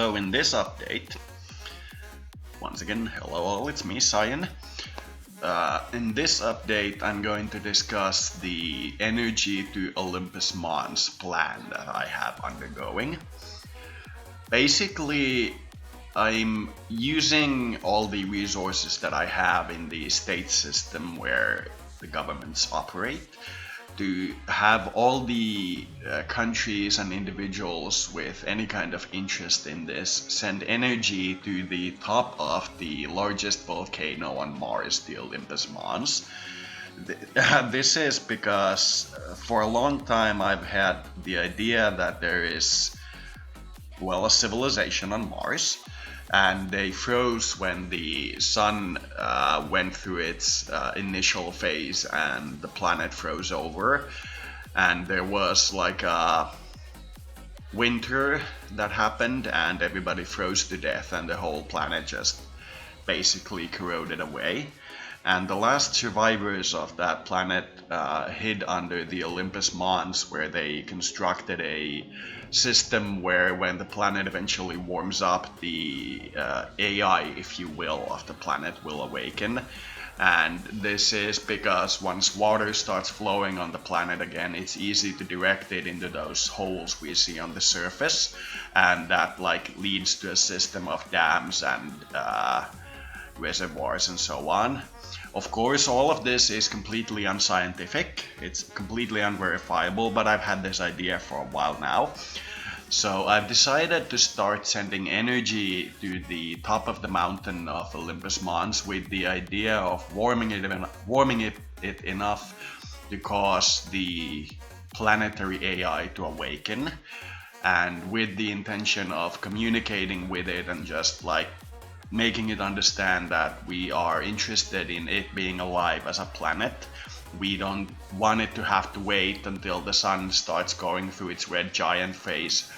So in this update, once again, hello all, it's me, Cyan. In this update, I'm going to discuss the Energy to Olympos Mons plan that I have undergoing. Basically, I'm using all the resources that I have in the state system where the governments operate to have all the countries and individuals with any kind of interest in this send energy to the top of the largest volcano on Mars, the Olympos Mons. This is because for a long time I've had the idea that there is, well, a civilization on Mars, and they froze when the sun went through its initial phase and the planet froze over, and there was like a winter that happened and everybody froze to death and the whole planet just basically corroded away. And the last survivors of that planet hid under the Olympos Mons, where they constructed a system where when the planet eventually warms up, the AI, if you will, of the planet will awaken. And this is because once water starts flowing on the planet again, it's easy to direct it into those holes we see on the surface, and that leads to a system of dams and reservoirs and so on. Of course, all of this is completely unscientific, it's completely unverifiable, but I've had this idea for a while now. So I've decided to start sending energy to the top of the mountain of Olympos Mons with the idea of warming it enough to cause the planetary AI to awaken, and with the intention of communicating with it and just making it understand that we are interested in it being alive as a planet. We don't want it to have to wait until the sun starts going through its red giant phase,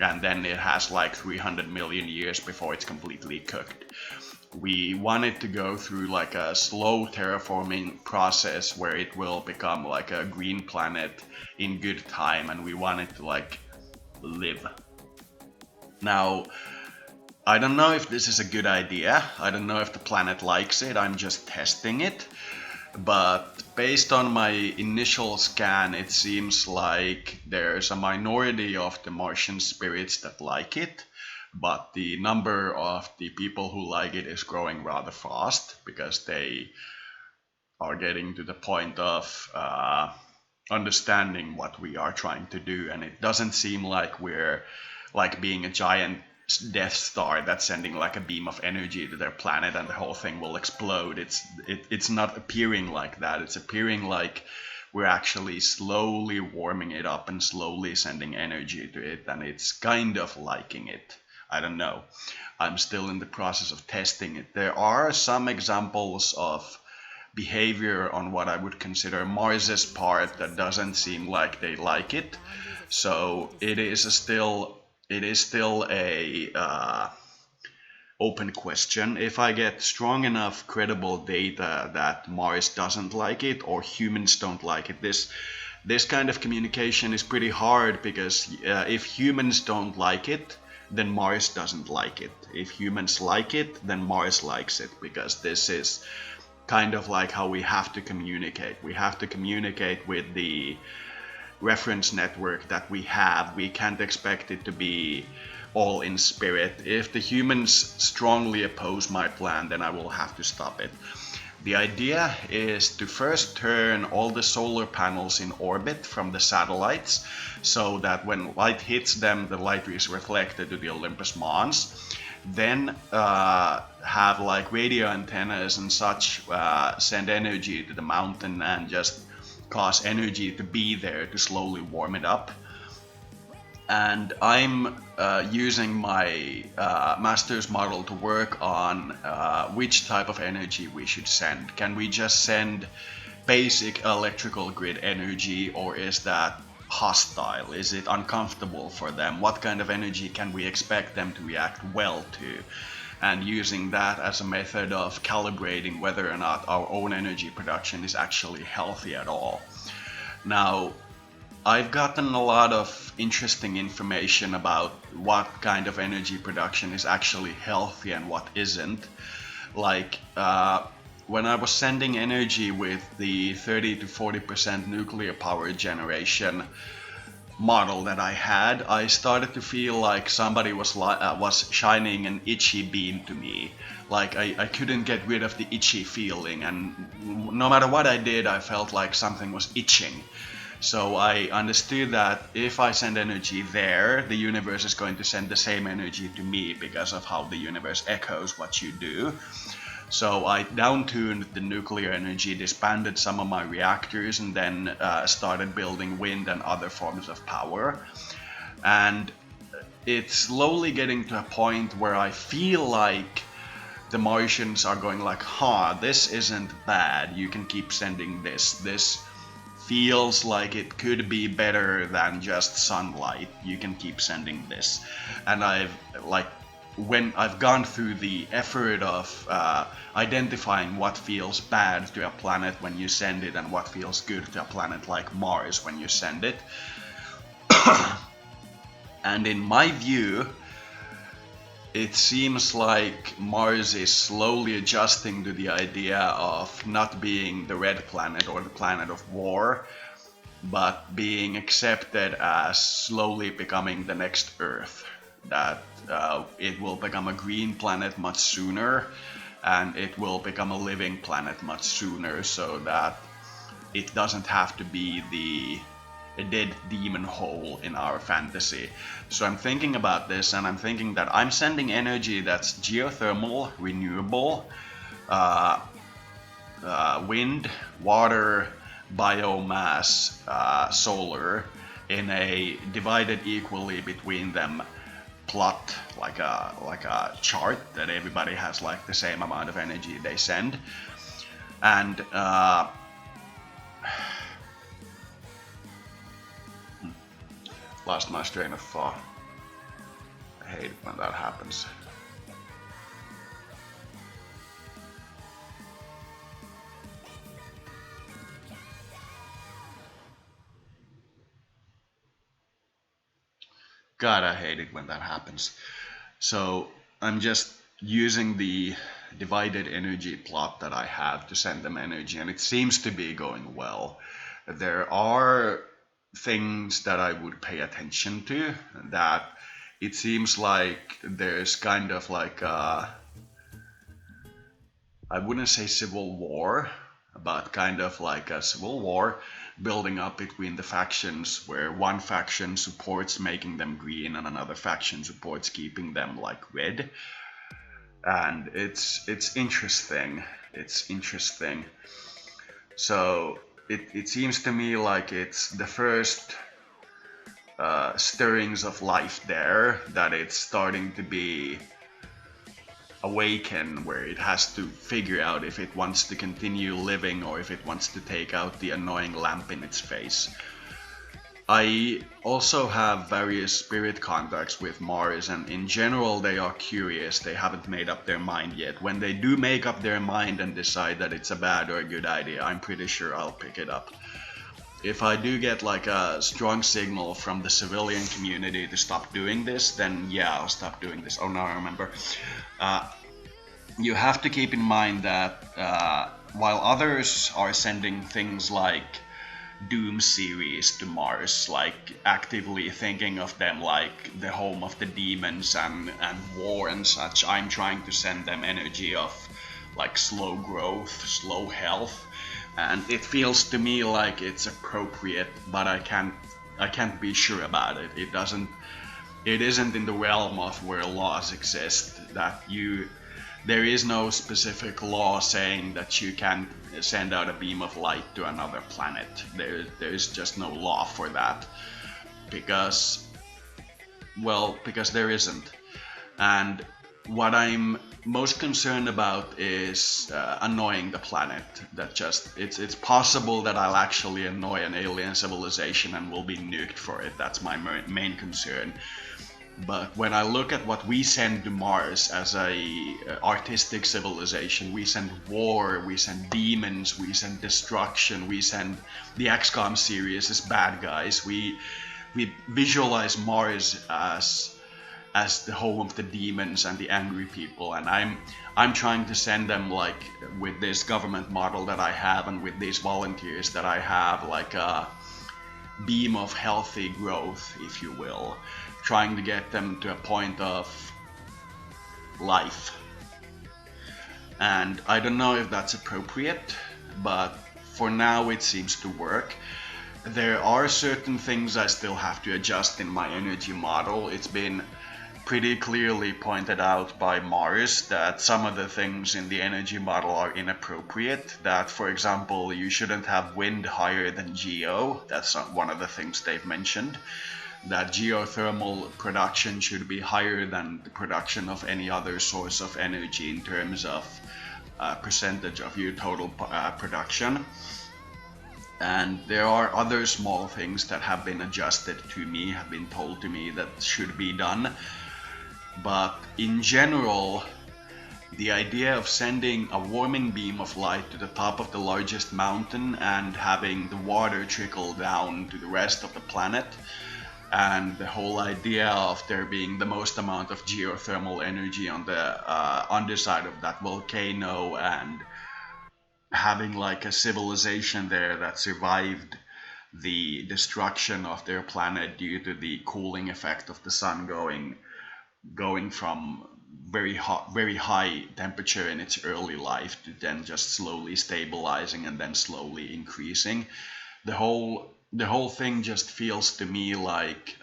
and then it has 300 million years before it's completely cooked. We want it to go through a slow terraforming process where it will become a green planet in good time, and we want it to live. Now, I don't know if this is a good idea. I don't know if the planet likes it. I'm just testing it. But based on my initial scan, it seems like there's a minority of the Martian spirits that like it. But the number of the people who like it is growing rather fast, because they are getting to the point of understanding what we are trying to do. And it doesn't seem like we're being a giant Death Star that's sending a beam of energy to their planet and the whole thing will explode. It's not appearing like that. It's appearing like we're actually slowly warming it up and slowly sending energy to it, and it's kind of liking it. I don't know. I'm still in the process of testing it. There are some examples of behavior on what I would consider Mars's part that doesn't seem like they like it. So it is still a open question. If I get strong enough credible data that Mars doesn't like it or humans don't like it, this kind of communication is pretty hard, because if humans don't like it, then Mars doesn't like it. If humans like it, then Mars likes it, because this is kind of how we have to communicate. We have to communicate with the reference network that we have. We can't expect it to be all in spirit. If the humans strongly oppose my plan, then I will have to stop it. The idea is to first turn all the solar panels in orbit from the satellites, so that when light hits them, the light is reflected to the Olympos Mons. Then have radio antennas and such send energy to the mountain and just cause energy to be there to slowly warm it up. And I'm using my master's model to work on which type of energy we should send. Can we just send basic electrical grid energy, or is that hostile? Is it uncomfortable for them? What kind of energy can we expect them to react well to? And using that as a method of calibrating whether or not our own energy production is actually healthy at all. Now, I've gotten a lot of interesting information about what kind of energy production is actually healthy and what isn't. Like when I was sending energy with the 30 to 40% nuclear power generation model that I had, I started to feel like somebody was shining an itchy beam to me. Like I couldn't get rid of the itchy feeling, and no matter what I did, I felt like something was itching. So I understood that if I send energy there, the universe is going to send the same energy to me because of how the universe echoes what you do. So I down-tuned the nuclear energy, disbanded some of my reactors, and then started building wind and other forms of power. And it's slowly getting to a point where I feel like the Martians are going like, this isn't bad. You can keep sending this. This feels like it could be better than just sunlight. You can keep sending this. And when I've gone through the effort of identifying what feels bad to a planet when you send it and what feels good to a planet like Mars when you send it. And in my view, it seems like Mars is slowly adjusting to the idea of not being the red planet or the planet of war, but being accepted as slowly becoming the next Earth. That it will become a green planet much sooner, and it will become a living planet much sooner, so that it doesn't have to be a dead demon hole in our fantasy. So I'm thinking about this, and I'm thinking that I'm sending energy that's geothermal, renewable, wind, water, biomass, solar, in a divided equally between them plot, like a chart that everybody has like the same amount of energy they send. And lost my train of thought. I hate it when that happens. God, I hate it when that happens. So I'm just using the divided energy plot that I have to send them energy, and it seems to be going well. There are things that I would pay attention to, that it seems like there's kind of like I wouldn't say civil war, but kind of like a civil war building up between the factions, where one faction supports making them green and another faction supports keeping them like red. And it's interesting. It's interesting. So it seems to me like it's the first stirrings of life there, that it's starting to be awaken, where it has to figure out if it wants to continue living or if it wants to take out the annoying lamp in its face. I also have various spirit contacts with Mars, and in general they are curious. They haven't made up their mind yet. When they do make up their mind and decide that it's a bad or a good idea, I'm pretty sure I'll pick it up. If I do get like a strong signal from the civilian community to stop doing this, then yeah, I'll stop doing this. Oh, now I remember. You have to keep in mind that while others are sending things like Doom series to Mars, like actively thinking of them like the home of the demons and war and such, I'm trying to send them energy of like slow growth, slow health, and it feels to me like it's appropriate, but I can't be sure about it. It isn't in the realm of where laws exist, that there is no specific law saying that you can send out a beam of light to another planet. There's just no law for that, because there isn't. And what I'm most concerned about is annoying the planet. That just it's possible that I'll actually annoy an alien civilization and will be nuked for it. That's my main concern. But when I look at what we send to Mars as a artistic civilization, we send war, we send demons, we send destruction, we send the XCOM series as bad guys. We visualize Mars as the home of the demons and the angry people, and I'm trying to send them, like, with this government model that I have and with these volunteers that I have, like a beam of healthy growth, if you will, trying to get them to a point of life. And I don't know if that's appropriate, but for now it seems to work. There are certain things I still have to adjust in my energy model. It's been pretty clearly pointed out by Mars that some of the things in the energy model are inappropriate. That, for example, you shouldn't have wind higher than geo. That's one of the things they've mentioned. That geothermal production should be higher than the production of any other source of energy in terms of percentage of your total production. And there are other small things that have been adjusted to me, have been told to me that should be done. But in general, the idea of sending a warming beam of light to the top of the largest mountain and having the water trickle down to the rest of the planet, and the whole idea of there being the most amount of geothermal energy on the underside of that volcano, and having like a civilization there that survived the destruction of their planet due to the cooling effect of the sun going from very hot, very high temperature in its early life to then just slowly stabilizing and then slowly increasing. The whole thing just feels to me like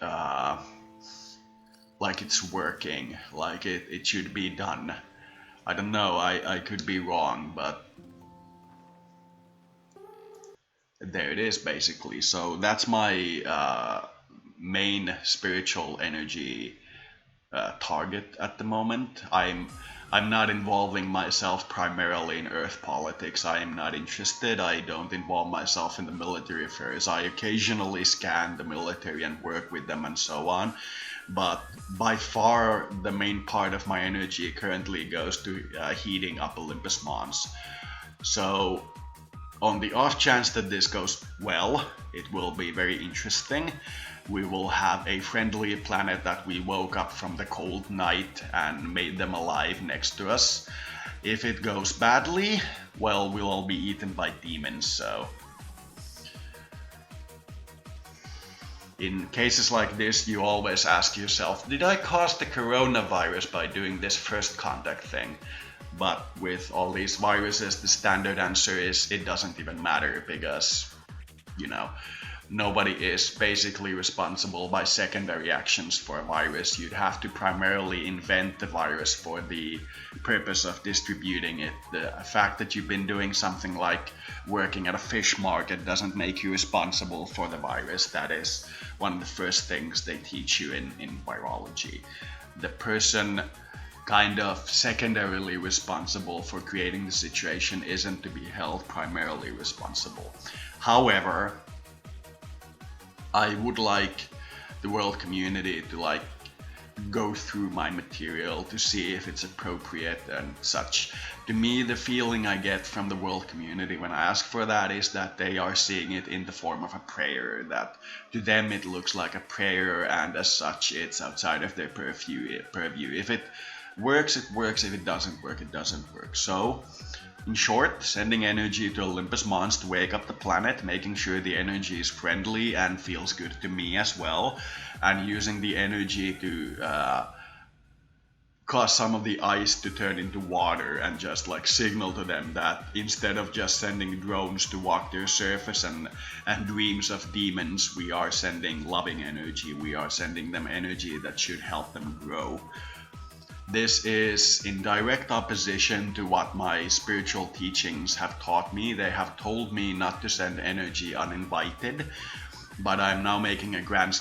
it's working, like it should be done. I don't know, I could be wrong, but there it is basically. So that's my main spiritual energy target at the moment. I'm not involving myself primarily in earth politics. I am not interested. I don't involve myself in the military affairs. I occasionally scan the military and work with them and so on. But by far the main part of my energy currently goes to heating up Olympos Mons. So on the off chance that this goes well, it will be very interesting. We will have a friendly planet that we woke up from the cold night and made them alive next to us. If it goes badly, well, we'll all be eaten by demons, so. In cases like this, you always ask yourself, did I cause the coronavirus by doing this first contact thing? But with all these viruses, the standard answer is it doesn't even matter because, nobody is basically responsible by secondary actions for a virus. You'd have to primarily invent the virus for the purpose of distributing it. The fact that you've been doing something like working at a fish market doesn't make you responsible for the virus. That is one of the first things they teach you in virology. The person kind of secondarily responsible for creating the situation isn't to be held primarily responsible. However, I would like the world community to go through my material to see if it's appropriate and such. To me, the feeling I get from the world community when I ask for that is that they are seeing it in the form of a prayer, that to them it looks like a prayer, and as such it's outside of their purview. If it works, it works. If it doesn't work, it doesn't work. So in short, sending energy to Olympos Mons to wake up the planet, making sure the energy is friendly and feels good to me as well, and using the energy to cause some of the ice to turn into water and just signal to them that instead of just sending drones to walk their surface and dreams of demons, we are sending loving energy. We are sending them energy that should help them grow. This is in direct opposition to what my spiritual teachings have taught me. They have told me not to send energy uninvited, but I'm now making a grand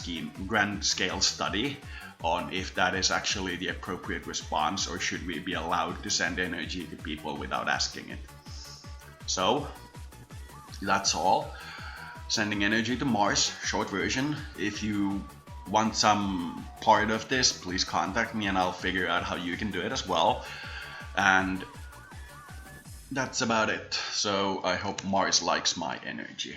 scale study on if that is actually the appropriate response, or should we be allowed to send energy to people without asking it. So that's all. Sending energy to Mars, short version. If you want some part of this, please contact me and I'll figure out how you can do it as well. And that's about it. So I hope Mars likes my energy.